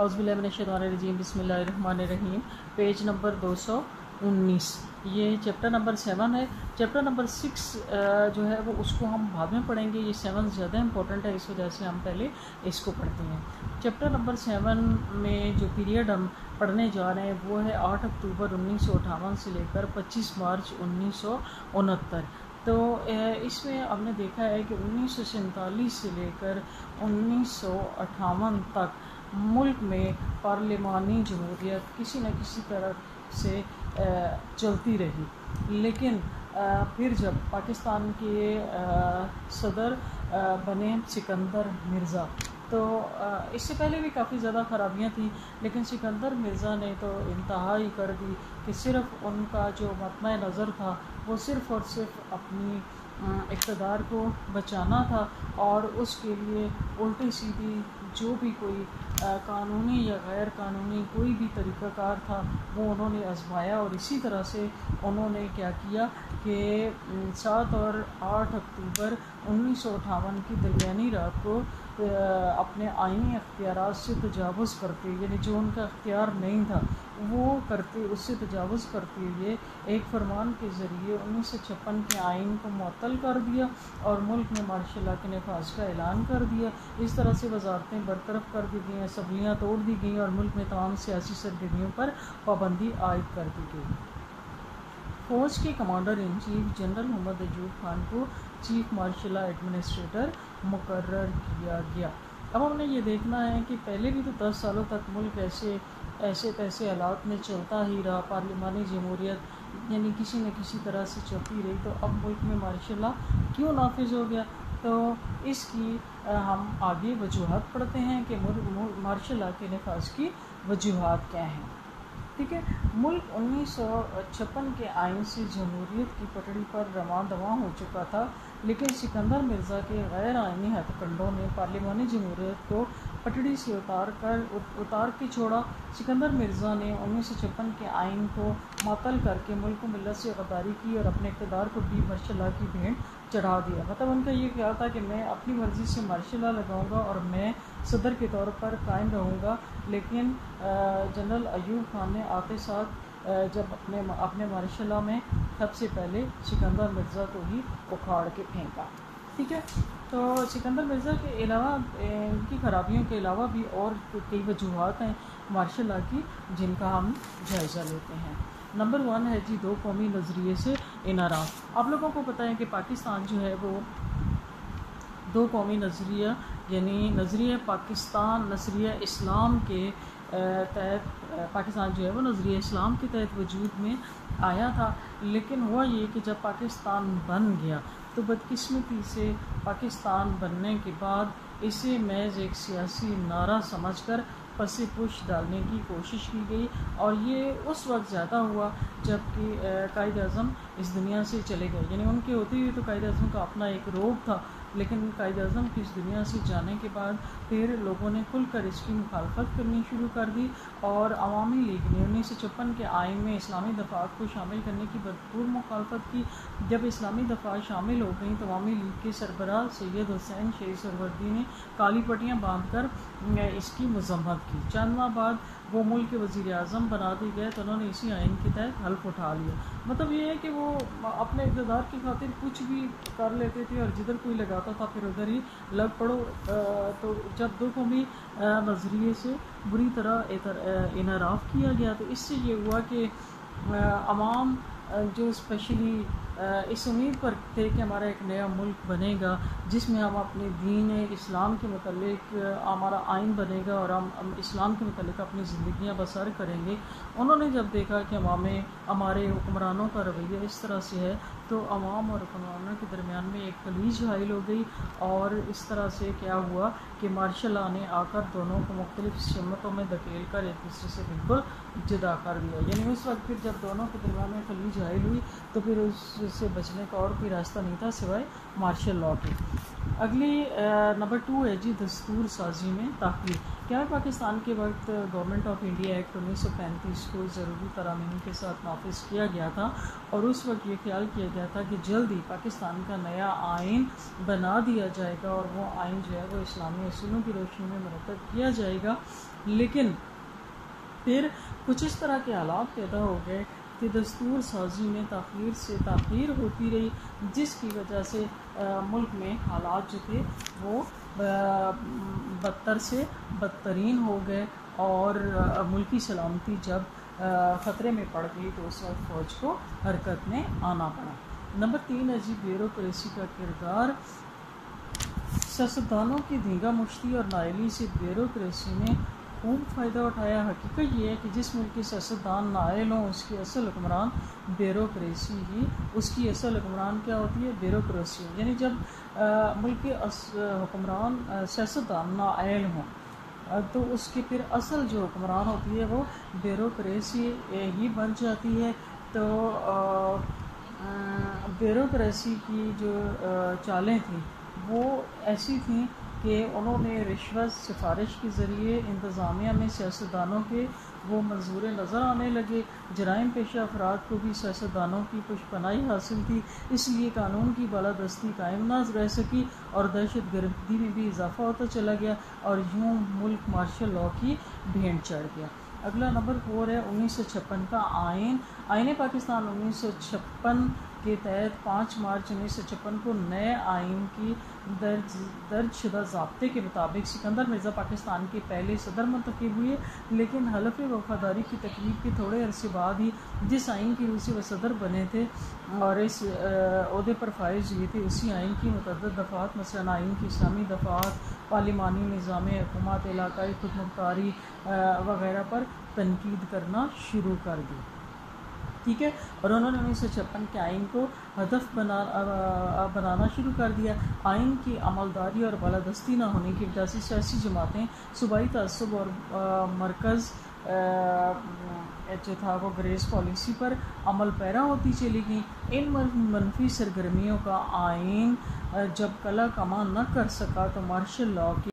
اعوذ باللہ من الشیطان الرجیم، بسم اللہ الرحمن الرحیم۔ پیج نمبر 219، یہ چیپٹر نمبر 7 ہے۔ چیپٹر نمبر 6 جو ہے وہ اس کو ہم بعد میں پڑھیں گے، یہ 7 زیادہ امپورٹنٹ ہے، اس وجہ سے ہم پہلے اس کو پڑھتے ہیں۔ چیپٹر نمبر 7 میں جو پیریڈ ہم پڑھنے جا رہے ہیں وہ ہے 8 اکتوبر 1958 سے لے کر 25 مارچ 1969۔ تو اس میں ہم نے دیکھا ہے کہ 1947 سے لے کر 1958 تک ملک میں پارلیمانی جمہوریت کسی نہ کسی طرح سے چلتی رہی، لیکن پھر جب پاکستان کے صدر بنے سکندر مرزا، تو اس سے پہلے بھی کافی زیادہ خرابیاں تھیں، لیکن سکندر مرزا نے تو انتہا ہی کر دی کہ صرف ان کا جو مطمع نظر تھا وہ صرف اور صرف اپنی اقتدار کو بچانا تھا، اور اس کے لیے الٹی سیدھی جو بھی کوئی قانونی یا غیر قانونی کوئی بھی طریقہ کار تھا وہ انہوں نے آزمایا، اور اسی طرح سے انہوں نے کیا کیا کہ 7 اور 8 اکتوبر 1958 کی درمیانی رات کو اپنے آئینی اختیارات سے تجاوز کرتے، یعنی جو ان کا اختیار نہیں تھا وہ کرتے، اس سے تجاوز کرتے ہوئے ایک فرمان کے ذریعے 1956 کے آئین کو معطل کر دیا اور ملک میں مارشل لاء کے نفاذ کا اعلان کر دیا۔ اس طرح سے وزارتیں برطرف کر دی گئیں، اسمبلیاں توڑ دی گئیں، اور ملک میں تمام سیاسی سرگرمیوں پر پابندی عائد کر دی گئی۔ فوج کے کمانڈر ان چیف جنرل محمد ایوب خان کو چیف مارشل لاء ایڈمنسٹریٹر مقرر کیا گیا۔ اب ہم نے یہ دیکھنا ہے کہ پہلے بھی تو 10 سالوں تک ملک ایسے تیسے حالات میں چلتا ہی رہا، پارلیمانی جمہوریت یعنی کسی نہ کسی طرح سے چلتی رہی، تو اب ملک میں مارشل لاء کیوں نافذ ہو گیا؟ تو اس کی ہم آگے وجوہات پڑھتے ہیں کہ مارشل لاء کے نفاذ کی وجوہات کیا ہیں۔ ٹھیک ہے، ملک 1956 کے آئین سے جمہوریت کی پٹڑی پر رواں دواں ہو چکا تھا، لیکن سکندر مرزا کے غیر آئینی ہتھ کنڈوں نے پارلیمانی جمہوریت کو پٹڑی سے اتار کے چھوڑا۔ سکندر مرزا نے 1956 کے آئین کو معطل کر کے ملک و ملت سے غداری کی اور اپنے اقتدار کو بھی مارشل لاء کی بھینٹ چڑھا دیا۔ مطلب ان کا یہ خیال تھا کہ میں اپنی مرضی سے مارشل لاء لگاؤں گا اور میں صدر کے طور پر قائم رہوں گا، لیکن جنرل ایوب خان نے آتے ساتھ جب اپنے مارشل لاء میں سب سے پہلے سکندر مرزا کو ہی اکھاڑ کے پھینکا۔ ٹھیک ہے، تو سکندر مرزا کے علاوہ ان کی خرابیوں کے علاوہ بھی اور کئی وجوہات ہیں مارشل لاء کی، جن کا ہم جائزہ لیتے ہیں۔ نمبر 1 ہے جی 2 قومی نظریے سے انحراف۔ آپ لوگوں کو پتہ ہے کہ پاکستان جو ہے وہ 2 قومی نظریہ یعنی نظریہ پاکستان، نظریہ اسلام کے تحت پاکستان جو ہے وہ نظریہ اسلام کے تحت وجود میں آیا تھا، لیکن ہوا یہ کہ جب پاکستان بن گیا تو بدقسمتی سے پاکستان بننے کے بعد اسے محض ایک سیاسی نعرہ سمجھ کر پس پش ڈالنے کی کوشش کی گئی، اور یہ اس وقت زیادہ ہوا جب کہ قائد اعظم اس دنیا سے چلے گئے۔ یعنی ان کے ہوتے ہوئے تو قائد اعظم کا اپنا ایک روب تھا، لیکن قائد اعظم کی اس دنیا سے جانے کے بعد پھر لوگوں نے کھل کر اس کی مخالفت کرنی شروع کر دی، اور عوامی لیگ نے 1956 کے آئین میں اسلامی دفعات کو شامل کرنے کی بھرپور مخالفت کی۔ جب اسلامی دفعات شامل ہو گئیں تو عوامی لیگ کے سربراہ سید حسین شیخ سہروردی نے کالی پٹیاں باندھ کر اس کی مذمت کی۔ چند ماہ بعد وہ ملک کے وزیر اعظم بنا دیے گئے تو انہوں نے اسی آئین کے تحت حلف اٹھا لیا۔ مطلب یہ ہے کہ وہ اپنے اقتدار کی خاطر کچھ بھی کر لیتے تھے، اور جدھر کوئی لگاتا تھا پھر ادھر ہی لگ پڑو۔ تو جب 2 قومی نظریے سے بری طرح انحراف کیا گیا تو اس سے یہ ہوا کہ عوام جو اسپیشلی اس امید پر تھے کہ ہمارا ایک نیا ملک بنے گا جس میں ہم اپنے دین اسلام کے متعلق ہمارا آئین بنے گا اور ہم اسلام کے متعلق اپنی زندگیاں بسر کریں گے، انہوں نے جب دیکھا کہ ہمارے حکمرانوں کا رویہ اس طرح سے ہے تو عوام اور حکمرانوں کے درمیان میں ایک خلیج حائل ہو گئی، اور اس طرح سے کیا ہوا کہ مارشل لاء نے آ کر دونوں کو مختلف سمتوں میں دھکیل کر ایک دوسرے سے بالکل جدا کر دیا۔ یعنی اس وقت پھر جب دونوں کے درمیان میں خلیج حائل ہوئی تو پھر اس اس سے بچنے کا اور کوئی راستہ نہیں تھا سوائے مارشل لاء کے۔ اگلی نمبر 2 ہے جی دستور سازی میں تاخیر۔ کیا پاکستان کے وقت گورنمنٹ آف انڈیا ایکٹ 1935 کو ضروری ترامیم کے ساتھ نافذ کیا گیا تھا، اور اس وقت یہ خیال کیا گیا تھا کہ جلد ہی پاکستان کا نیا آئین بنا دیا جائے گا اور وہ آئین جو ہے وہ اسلامی اصولوں کی روشنی میں مرتب کیا جائے گا، لیکن پھر کچھ اس طرح کے حالات پیدا ہو گئے کہ دستور سازی میں تاخیر سے تاخیر ہوتی رہی، جس کی وجہ سے ملک میں حالات جو تھے وہ بدتر سے بدترین ہو گئے، اور ملکی سلامتی جب خطرے میں پڑ گئی تو اس وقت فوج کو حرکت میں آنا پڑا۔ نمبر 3 ہے جی بیوروکریسی کا کردار۔ سیاستدانوں کی دھینگا مشتی اور نااہلی سے بیوروکریسی نے خوب فائدہ اٹھایا۔ حقیقت یہ ہے کہ جس ملک کے سیاستدان نااہل ہوں اس کی اصل حکمران بیوروکریسی ہی، اس کی اصل حکمران کیا ہوتی ہے؟ بیوروکریسی۔ یعنی جب ملک کے حکمران سیاستدان نااہل ہوں تو اس کی پھر اصل جو حکمران ہوتی ہے وہ بیوروکریسی ہی بن جاتی ہے۔ تو بیوروکریسی کی جو چالیں تھیں وہ ایسی تھیں کہ انہوں نے رشوت سفارش کے ذریعے انتظامیہ میں سیاستدانوں کے وہ منظور نظر آنے لگے۔ جرائم پیشہ افراد کو بھی سیاستدانوں کی پشپناہی حاصل تھی، اس لیے قانون کی بالادستی قائم نہ رہ سکی اور دہشت گردی میں بھی اضافہ ہوتا چلا گیا، اور یوں ملک مارشل لاء کی بھینٹ چڑھ گیا۔ اگلا نمبر 4 ہے 1956 کا آئین۔ آئین پاکستان 1956 کے تحت 5 مارچ 1956 کو نئے آئین کی درج شدہ ضابطے کے مطابق سکندر مرزا پاکستان کے پہلے صدر منتخب ہوئے، لیکن حلف وفاداری کی تقریب کے تھوڑے عرصے بعد ہی جس آئین کی روح سے وہ صدر بنے تھے اور اس عہدے پر فائز ہوئے تھے، اسی آئین کی متعدد دفعات مثلاً آئین کی اسلامی دفعات، پارلیمانی نظام حکومت، علاقائی خود مختاری وغیرہ پر تنقید کرنا شروع کر دی۔ ٹھیک ہے، اور انہوں نے 1956 کے آئین کو ہدف بنانا شروع کر دیا۔ آئین کی عملداری اور بالادستی نہ ہونے کی وجہ سے سیاسی جماعتیں صوبائی تعصب اور مرکز جو تھا وہ گریز پالیسی پر عمل پیرا ہوتی چلی گئیں۔ ان منفی سرگرمیوں کا آئین جب کلا کما نہ کر سکا تو مارشل لاء کی